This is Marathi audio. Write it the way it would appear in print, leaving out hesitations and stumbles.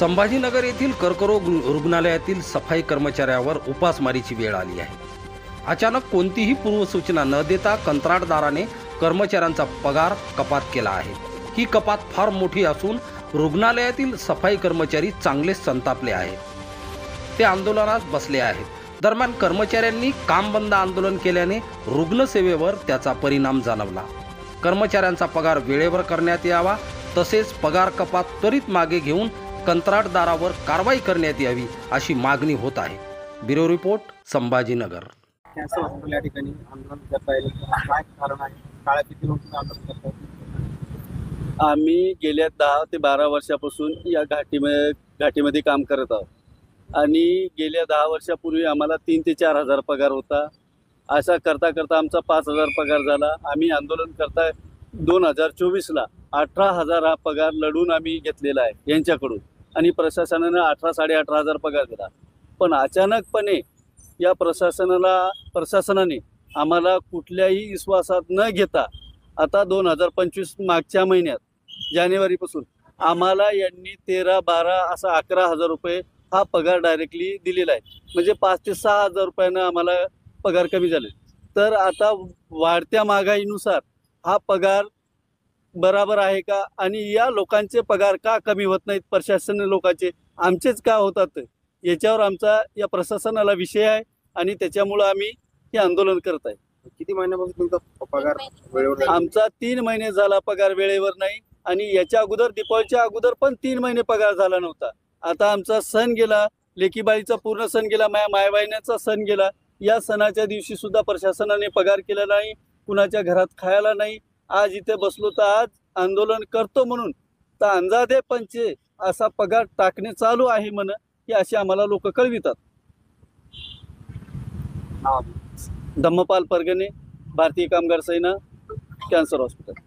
संभाजीनगर येथील कर्करोग रुग्णालयातील सफाई कर्मचाऱ्यावर उपासमारीची वेळ आली आहे। अचानक कोणतीही पूर्वसूचना न देता कंत्राटदाराने कर्मचाऱ्यांचा पगार कपात केला आहे। ही कपात फार मोठी असून रुग्णालयातील सफाई कर्मचारी चांगले संतापले आहेत। ते आंदोलनास बसले आहेत। दरम्यान कर्मचाऱ्यांनी काम बंद आंदोलन केल्याने रुग्णसेवेवर त्याचा परिणाम जाणवला। कर्मचाऱ्यांचा पगार वेळेवर करण्यात यावा, तसेच पगार कपात त्वरित मागे घेऊन कंत्राटदारावर कारवाई करण्यात यावी अशी मागणी होत आहे। Bureau report, Sambhajinagar. Cancer hospital या ठिकाणी आंदोलन करता येईल, काय कारण आहे? काळ्या किती लोक आंदोलन करतात? आम्ही गेल्या 10 ते 12 वर्षापासून या घाटीमध्ये काम करत आहोत आणि गेल्या 10 वर्षापूर्वी आम्हाला 3 ते 4 हजार पगार होता। असा करता करता आमचा 5,000 पगार झाला। आम्ही आंदोलन करता 2024ला 18,000 हा पगार लढून आम्ही घेतलेला आहे यांच्याकडून आणि प्रशासनाने 18,500 पगार दिला। पण अचानकपणे या प्रशासनाने आम्हाला कुठल्याही विश्वासात न घेता आता 2025 मागच्या महिन्यात जानेवारीपासून आम्हाला यांनी 13, 12 असा 11,000 रुपये हा पगार डायरेक्टली दिलेला आहे। म्हणजे 5 ते 6,000 रुपयानं आम्हाला पगार कमी झाले। तर आता वाढत्या महागाईनुसार हा पगार बराबर आहे का आणि या लोकांचे पगार का कमी होत नाहीत? प्रशासन लोकांचे आमचेच का होतात? याच्यावर आमचा या प्रशासनाला विषय आहे आणि त्याच्यामुळं आम्ही हे आंदोलन करत आहे। किती महिन्यापासून तुमचा पगार वेळेवर? आमचा 3 महिने झाला पगार वेळेवर नाही आणि याच्या अगोदर दीपावलीच्या अगोदर पण 3 महिने पगार झाला नव्हता। आता आमचा सण गेला, लेकीबाईचा पूर्ण सण गेला, मायबाईचा सण गेला। या सणाच्या दिवशी सुद्धा प्रशासनाने पगार केला नाही, कुणाच्या घरात खायला नाही। आज इथे बसलो तर आज आंदोलन करतो म्हणून तर अंदाजे पंचे असा पगार टाकणे चालू आहे म्हण, की असे आम्हाला लोक कळवितात। धम्मपाल परगणे, भारतीय कामगार सेना, कॅन्सर हॉस्पिटल।